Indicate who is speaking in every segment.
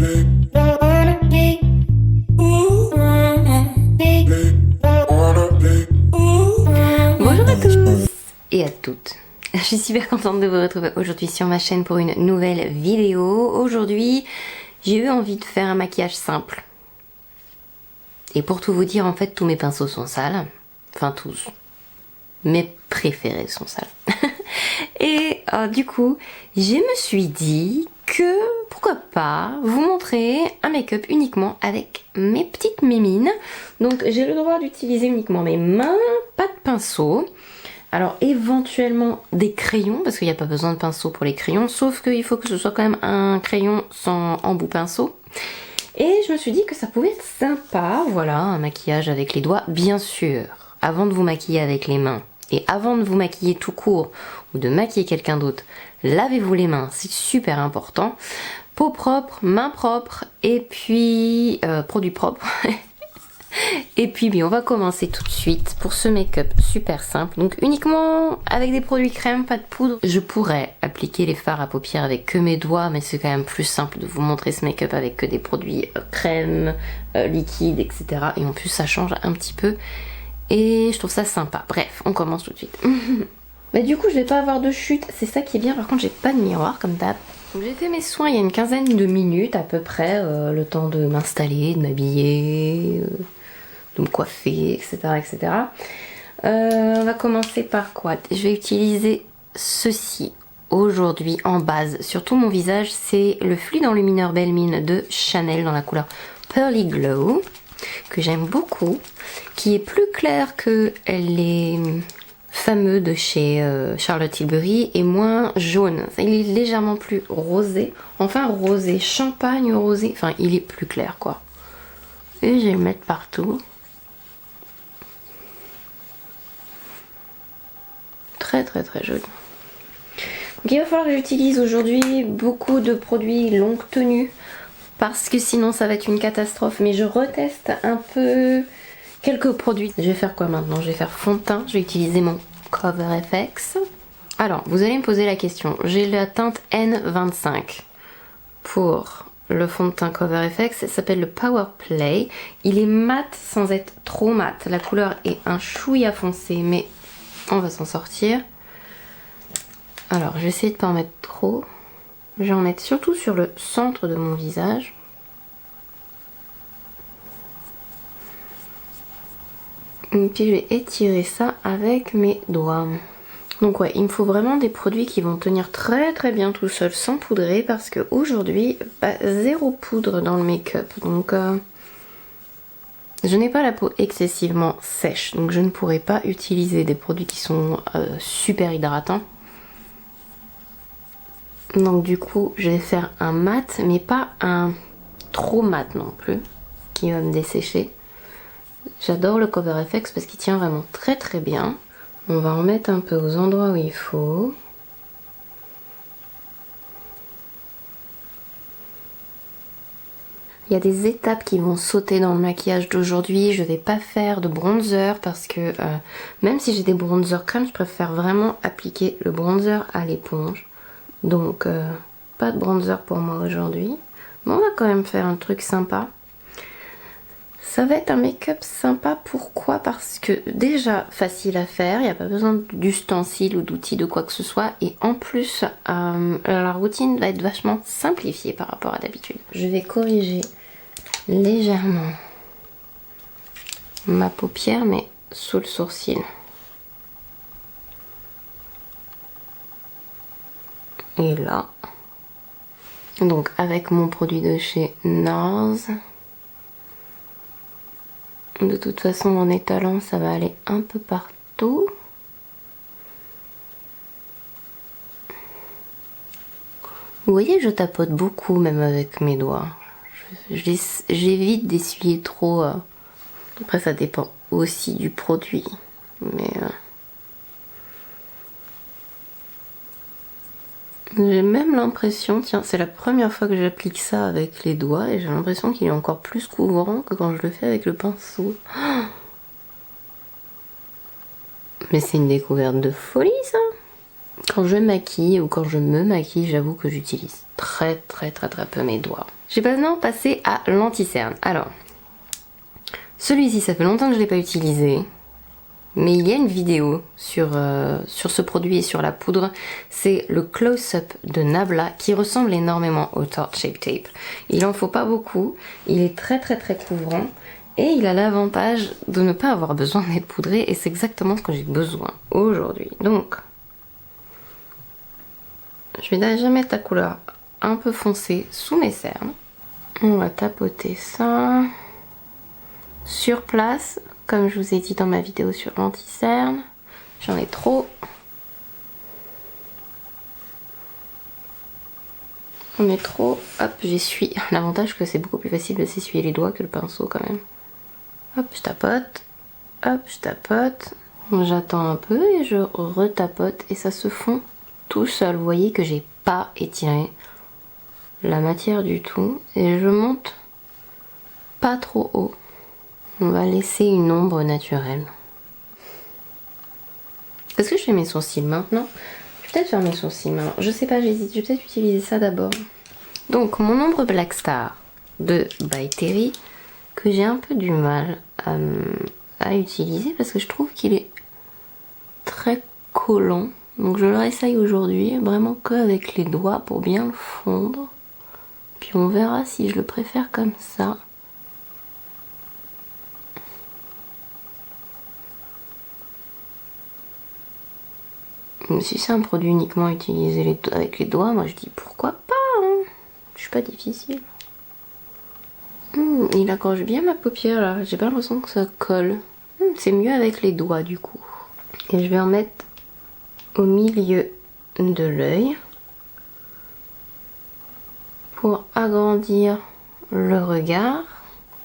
Speaker 1: Bonjour à tous et à toutes. Je suis super contente de vous retrouver aujourd'hui sur ma chaîne pour une nouvelle vidéo. Aujourd'hui, j'ai eu envie de faire un maquillage simple. Et pour tout vous dire, en fait, tous mes pinceaux sont sales. Enfin, tous. Mes préférés sont sales. Et du coup, je me suis dit que pourquoi pas vous montrer un make-up uniquement avec mes petites mémines. Donc j'ai le droit d'utiliser uniquement mes mains, pas de pinceau. Alors éventuellement des crayons, parce qu'il n'y a pas besoin de pinceau pour les crayons, sauf qu'il faut que ce soit quand même un crayon sans embout pinceau. Et je me suis dit que ça pouvait être sympa, voilà, un maquillage avec les doigts, bien sûr. Avant de vous maquiller avec les mains, et avant de vous maquiller tout court, ou de maquiller quelqu'un d'autre, lavez-vous les mains, c'est super important. Peau propre, mains propres, et puis produits propres. Et puis on va commencer tout de suite pour ce make-up super simple. Donc uniquement avec des produits crème, pas de poudre. Je pourrais appliquer les fards à paupières avec que mes doigts, mais c'est quand même plus simple de vous montrer ce make-up avec que des produits crème, liquide, etc. Et en plus ça change un petit peu. Et je trouve ça sympa. Bref, on commence tout de suite. Mais du coup je vais pas avoir de chute, c'est ça qui est bien. Par contre j'ai pas de miroir comme d'hab. Donc j'ai fait mes soins il y a une quinzaine de minutes à peu près, le temps de m'installer, de m'habiller, de me coiffer, etc. etc. On va commencer par quoi? Je vais utiliser ceci aujourd'hui en base sur tout mon visage. C'est le fluide enlumineur Belle Mine de Chanel dans la couleur Pearly Glow, que j'aime beaucoup, qui est plus clair que les fameux de chez Charlotte Tilbury et moins jaune. Il est légèrement plus rosé, enfin rosé, champagne rosé, enfin il est plus clair quoi. Et je vais le mettre partout. Très très très joli. Donc il va falloir que j'utilise aujourd'hui beaucoup de produits longue tenue parce que sinon ça va être une catastrophe, mais je reteste un peu quelques produits. Je vais faire quoi maintenant? Je vais faire fond de teint, je vais utiliser mon Cover FX. Alors vous allez me poser la question, j'ai la teinte N25 pour le fond de teint Cover FX, ça s'appelle le Power Play. Il est mat sans être trop mat, la couleur est un chouïa foncé mais on va s'en sortir. Alors je vais essayer de pas en mettre trop. Je vais en mettre surtout sur le centre de mon visage. Et puis je vais étirer ça avec mes doigts. Donc ouais, il me faut vraiment des produits qui vont tenir très très bien tout seul sans poudrer parce que aujourd'hui, zéro poudre dans le make-up. Donc je n'ai pas la peau excessivement sèche, donc je ne pourrai pas utiliser des produits qui sont super hydratants. Donc du coup, je vais faire un mat, mais pas un trop mat non plus, qui va me dessécher. J'adore le Cover FX parce qu'il tient vraiment très très bien. On va en mettre un peu aux endroits où il faut. Il y a des étapes qui vont sauter dans le maquillage d'aujourd'hui. Je vais pas faire de bronzer parce que même si j'ai des bronzers crème, je préfère vraiment appliquer le bronzer à l'éponge. Donc pas de bronzer pour moi aujourd'hui. Mais on va quand même faire un truc sympa. Ça va être un make-up sympa, pourquoi? Parce que déjà facile à faire, il n'y a pas besoin d'ustensiles ou d'outils de quoi que ce soit. Et en plus, la routine va être vachement simplifiée par rapport à d'habitude. Je vais corriger légèrement ma paupière, mais sous le sourcil. Et là, donc avec mon produit de chez NARS. De toute façon, en étalant, ça va aller un peu partout. Vous voyez, je tapote beaucoup, même avec mes doigts. J'évite d'essuyer trop. Après, ça dépend aussi du produit. Mais j'ai même l'impression, tiens, c'est la première fois que j'applique ça avec les doigts et j'ai l'impression qu'il est encore plus couvrant que quand je le fais avec le pinceau. Mais c'est une découverte de folie ça! Quand je maquille ou quand je me maquille, j'avoue que j'utilise très peu mes doigts. Je vais maintenant passer à l'anti-cerne. Alors, celui-ci, ça fait longtemps que je ne l'ai pas utilisé. Mais il y a une vidéo sur ce produit et sur la poudre. C'est le Close-Up de Nabla qui ressemble énormément au Tarte Shape Tape. Il en faut pas beaucoup. Il est très couvrant. Et il a l'avantage de ne pas avoir besoin d'être poudré. Et c'est exactement ce que j'ai besoin aujourd'hui. Donc, je vais déjà mettre la couleur un peu foncée sous mes cernes. On va tapoter ça sur place. Comme je vous ai dit dans ma vidéo sur l'anti-cerne, j'en ai trop. On est trop. Hop, j'essuie. L'avantage que c'est beaucoup plus facile de s'essuyer les doigts que le pinceau quand même. Hop, je tapote. Hop, je tapote. J'attends un peu et je retapote et ça se fond tout seul. Vous voyez que j'ai pas étiré la matière du tout et je monte pas trop haut. On va laisser une ombre naturelle. Est-ce que je fais mes sourcils maintenant? Je vais peut-être faire mes sourcils maintenant. Je sais pas, j'hésite. Je vais peut-être utiliser ça d'abord. Donc, mon ombre Black Star de By Terry, que j'ai un peu du mal à utiliser parce que je trouve qu'il est très collant. Donc, je le réessaye aujourd'hui, vraiment qu'avec les doigts pour bien le fondre. Puis on verra si je le préfère comme ça. Si c'est un produit uniquement utilisé avec les doigts, moi je dis pourquoi pas, hein. Je suis pas difficile. Il accroche bien ma paupière là, j'ai pas l'impression que ça colle. C'est mieux avec les doigts du coup. Et je vais en mettre au milieu de l'œil pour agrandir le regard.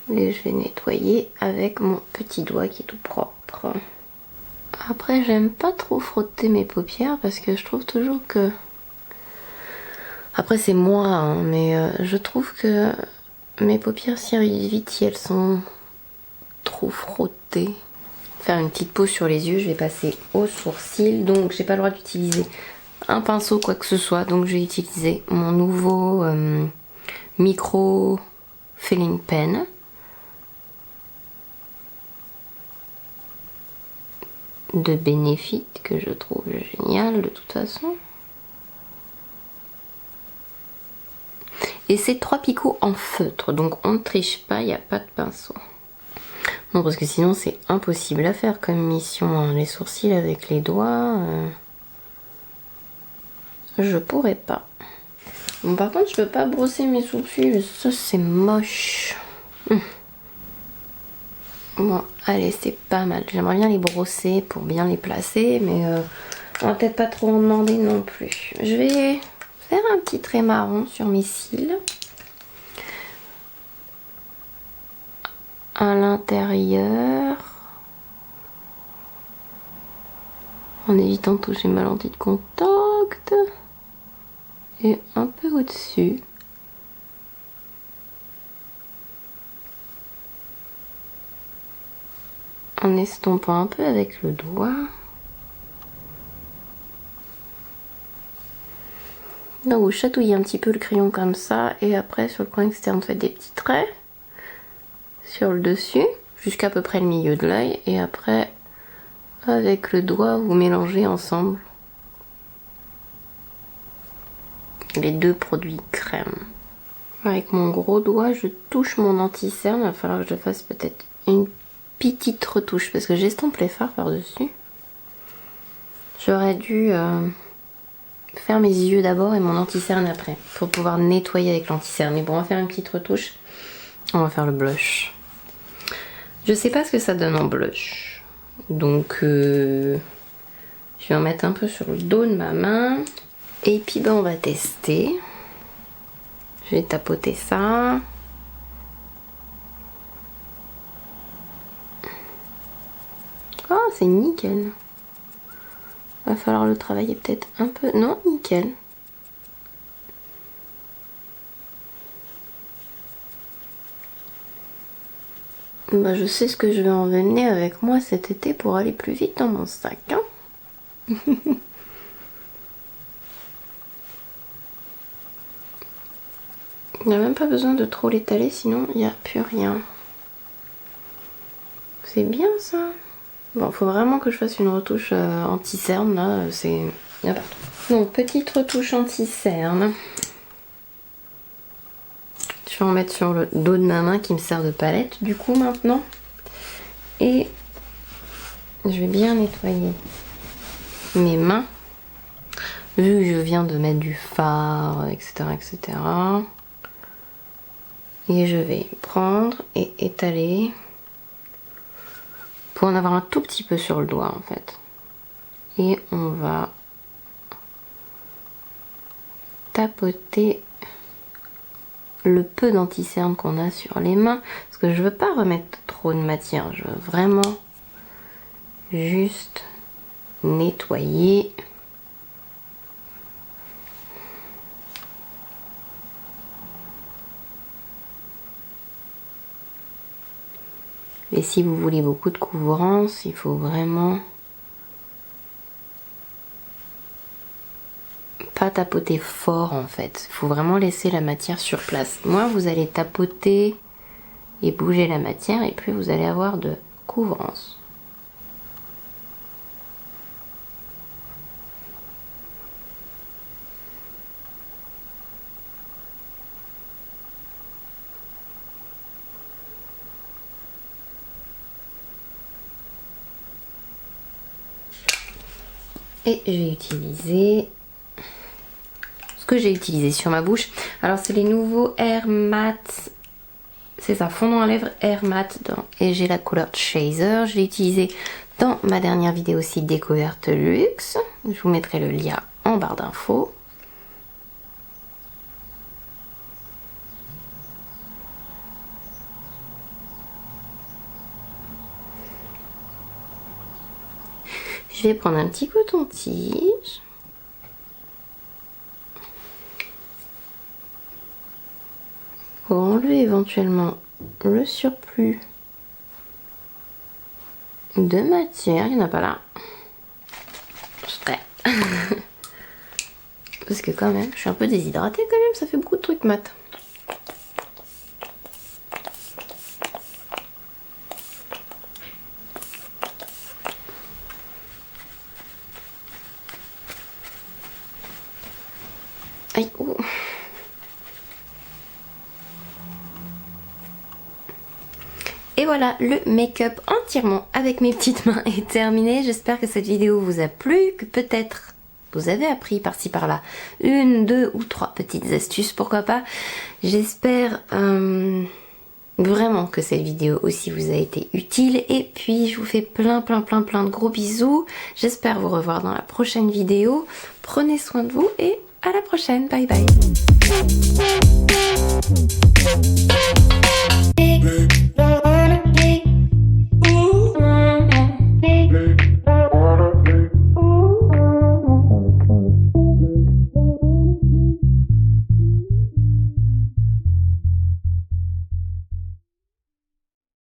Speaker 1: Et je vais nettoyer avec mon petit doigt qui est tout propre. Après, j'aime pas trop frotter mes paupières parce que je trouve toujours que... Après, c'est moi, hein, mais je trouve que mes paupières s'irritent vite si elles sont trop frottées. Faire une petite pause sur les yeux, je vais passer aux sourcils. Donc, j'ai pas le droit d'utiliser un pinceau, quoi que ce soit. Donc, je vais utiliser mon nouveau micro filling pen. De Benefit que je trouve génial de toute façon. Et c'est 3 picots en feutre, donc on ne triche pas, il n'y a pas de pinceau. Non, parce que sinon c'est impossible à faire comme mission, hein. Les sourcils avec les doigts, je pourrais pas. Bon, par contre je peux pas brosser mes sourcils, ça c'est moche. Bon, allez, c'est pas mal. J'aimerais bien les brosser pour bien les placer, mais on va peut-être pas trop en demander non plus. Je vais faire un petit trait marron sur mes cils. À l'intérieur. En évitant de toucher ma lentille de contact. Et un peu au-dessus. En estompant un peu avec le doigt. Donc vous chatouillez un petit peu le crayon comme ça et après sur le coin externe vous faites des petits traits sur le dessus jusqu'à peu près le milieu de l'œil et après avec le doigt vous mélangez ensemble les deux produits crème. Avec mon gros doigt je touche mon anti-cerne, il va falloir que je fasse peut-être une petite retouche parce que j'estompe les fards par dessus. J'aurais dû faire mes yeux d'abord et mon anti-cerne après pour pouvoir nettoyer avec l'anti-cerne. Mais bon, on va faire une petite retouche. On va faire le blush. Je sais pas ce que ça donne en blush. Donc je vais en mettre un peu sur le dos de ma main. Et puis ben, on va tester. Je vais tapoter ça. Oh, c'est nickel. Va falloir le travailler peut-être un peu. Non, nickel. Bah, je sais ce que je vais emmener avec moi cet été pour aller plus vite dans mon sac. Hein. On n'a même pas besoin de trop l'étaler, sinon il n'y a plus rien. C'est bien ça. Bon, faut vraiment que je fasse une retouche anti-cerne là, c'est... Il n'y a pas trop. Donc, petite retouche anti-cerne. Je vais en mettre sur le dos de ma main qui me sert de palette du coup maintenant. Et je vais bien nettoyer mes mains. Vu que je viens de mettre du fard, etc. etc. Et je vais prendre et étaler pour en avoir un tout petit peu sur le doigt en fait. Et on va tapoter le peu d'anti-cerne qu'on a sur les mains. Parce que je veux pas remettre trop de matière. Je veux vraiment juste nettoyer. Et si vous voulez beaucoup de couvrance, il faut vraiment pas tapoter fort en fait. Il faut vraiment laisser la matière sur place. Moins vous allez tapoter et bouger la matière et plus vous allez avoir de couvrance. Et je vais utiliser ce que j'ai utilisé sur ma bouche. Alors c'est les nouveaux Air Matte, c'est ça, fondant à lèvres Air Matte et j'ai la couleur Chaser. Je l'ai utilisé dans ma dernière vidéo aussi découverte luxe. Je vous mettrai le lien en barre d'infos. Je vais prendre un petit coton-tige. Pour enlever éventuellement le surplus de matière. Il n'y en a pas là. Ouais. Parce que quand même, je suis un peu déshydratée quand même, ça fait beaucoup de trucs mat. Aïe, oh. Et voilà, le make-up entièrement avec mes petites mains est terminé. J'espère que cette vidéo vous a plu, que peut-être vous avez appris par-ci par-là une, deux ou trois petites astuces, pourquoi pas. J'espère vraiment que cette vidéo aussi vous a été utile. Et puis je vous fais plein de gros bisous. J'espère vous revoir dans la prochaine vidéo. Prenez soin de vous et à la prochaine. Bye bye.